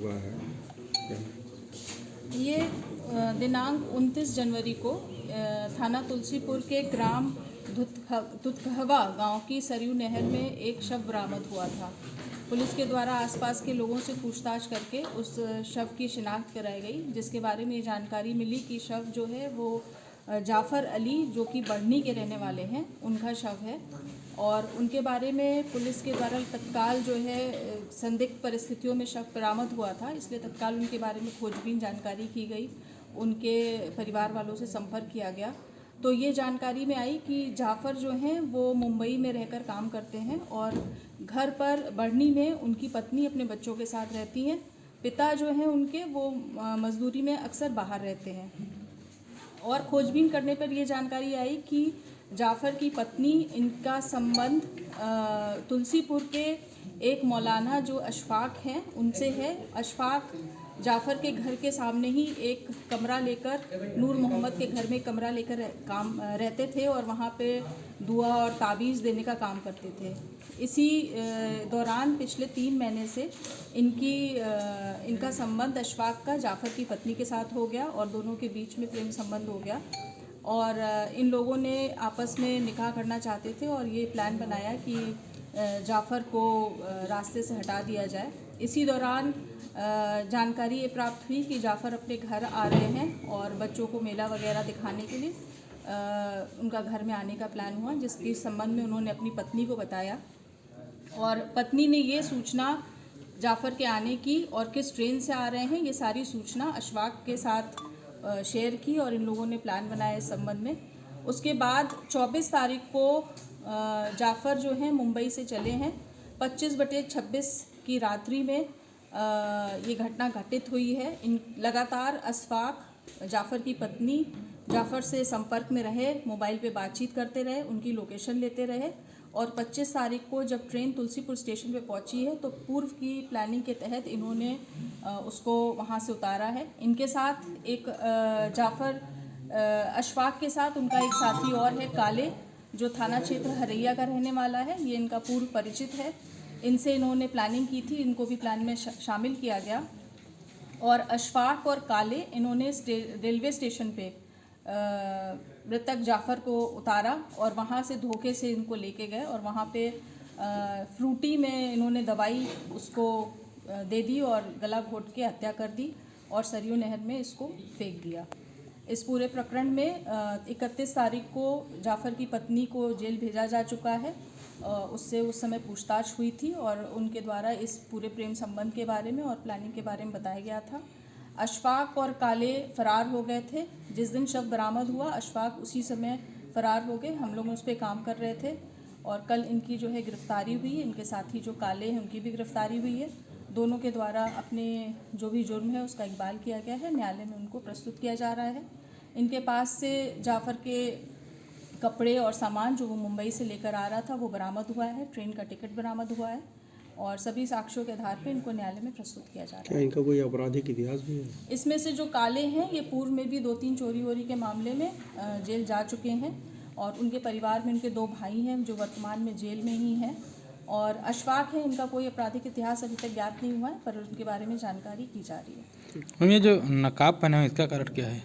हुआ है क्या? ये दिनांक 29 जनवरी को थाना तुलसीपुर के ग्राम दुधकहवा गांव की सरयू नहर में एक शव बरामद हुआ था। पुलिस के द्वारा आसपास के लोगों से पूछताछ करके उस शव की शिनाख्त कराई गई, जिसके बारे में ये जानकारी मिली कि शव जो है वो जाफ़र अली, जो कि बढ़नी के रहने वाले हैं, उनका शव है। और उनके बारे में पुलिस के द्वारा तत्काल जो है संदिग्ध परिस्थितियों में शव बरामद हुआ था, इसलिए तत्काल उनके बारे में खोजबीन जानकारी की गई, उनके परिवार वालों से संपर्क किया गया। तो ये जानकारी में आई कि जाफ़र जो हैं वो मुंबई में रहकर काम करते हैं और घर पर बढ़नी में उनकी पत्नी अपने बच्चों के साथ रहती हैं। पिता जो हैं उनके वो मजदूरी में अक्सर बाहर रहते हैं। और खोजबीन करने पर यह जानकारी आई कि जाफ़र की पत्नी, इनका संबंध तुलसीपुर के एक मौलाना जो अशफाक हैं उनसे है। अशफाक जाफ़र के घर के सामने ही एक कमरा लेकर, नूर मोहम्मद के घर में कमरा लेकर रहते थे और वहाँ पे दुआ और ताबीज़ देने का काम करते थे। इसी दौरान पिछले 3 महीने से इनका संबंध अशफाक का जाफ़र की पत्नी के साथ हो गया और दोनों के बीच में प्रेम संबंध हो गया। और इन लोगों ने आपस में निकाह करना चाहते थे और ये प्लान बनाया कि जाफ़र को रास्ते से हटा दिया जाए। इसी दौरान जानकारी ये प्राप्त हुई कि जाफ़र अपने घर आ रहे हैं और बच्चों को मेला वगैरह दिखाने के लिए उनका घर में आने का प्लान हुआ, जिसके संबंध में उन्होंने अपनी पत्नी को बताया। और पत्नी ने ये सूचना जाफ़र के आने की और किस ट्रेन से आ रहे हैं, ये सारी सूचना अशफाक के साथ शेयर की और इन लोगों ने प्लान बनाया इस संबंध में। उसके बाद 24 तारीख को जाफ़र जो हैं मुंबई से चले हैं। 25/26 की रात्रि में ये घटना घटित हुई है। इन लगातार अशफाक, जाफ़र की पत्नी जाफ़र से संपर्क में रहे, मोबाइल पे बातचीत करते रहे, उनकी लोकेशन लेते रहे। और 25 तारीख को जब ट्रेन तुलसीपुर स्टेशन पे पहुंची है तो पूर्व की प्लानिंग के तहत इन्होंने उसको वहां से उतारा है। इनके साथ एक जाफ़र अशफाक के साथ उनका एक साथी और है, काले, जो थाना क्षेत्र हरैया का रहने वाला है। ये इनका पूर्व परिचित है। इनसे इन्होंने प्लानिंग की थी, इनको भी प्लान में शामिल किया गया। और अशफाक और काले इन्होंने रेलवे स्टेशन पे मृतक जाफ़र को उतारा और वहाँ से धोखे से इनको लेके गए और वहाँ पे फ्रूटी में इन्होंने दवाई उसको दे दी और गला घोट के हत्या कर दी और सरयू नहर में इसको फेंक दिया। इस पूरे प्रकरण में 31 तारीख को जाफ़र की पत्नी को जेल भेजा जा चुका है। उससे उस समय पूछताछ हुई थी और उनके द्वारा इस पूरे प्रेम संबंध के बारे में और प्लानिंग के बारे में बताया गया था। अशफाक और काले फरार हो गए थे। जिस दिन शव बरामद हुआ अशफाक उसी समय फरार हो गए। हम लोग उस पर काम कर रहे थे और कल इनकी जो है गिरफ्तारी हुई है। इनके साथी जो काले हैं उनकी भी गिरफ्तारी हुई है। दोनों के द्वारा अपने जो भी जुर्म है उसका इकबाल किया गया है, न्यायालय में उनको प्रस्तुत किया जा रहा है। इनके पास से जाफ़र के कपड़े और सामान जो वो मुंबई से लेकर आ रहा था वो बरामद हुआ है। ट्रेन का टिकट बरामद हुआ है और सभी साक्ष्यों के आधार पर इनको न्यायालय में प्रस्तुत किया जा रहा है। क्या इनका कोई आपराधिक इतिहास भी है? इसमें से जो काले हैं ये पूर्व में भी 2-3 चोरी वोरी के मामले में जेल जा चुके हैं और उनके परिवार में उनके 2 भाई हैं जो वर्तमान में जेल में ही हैं। और अशफाक है, इनका कोई आपराधिक इतिहास अभी तक ज्ञात नहीं हुआ है पर उनके बारे में जानकारी की जा रही है। हम ये जो नकाब पहना है इसका कारण क्या है?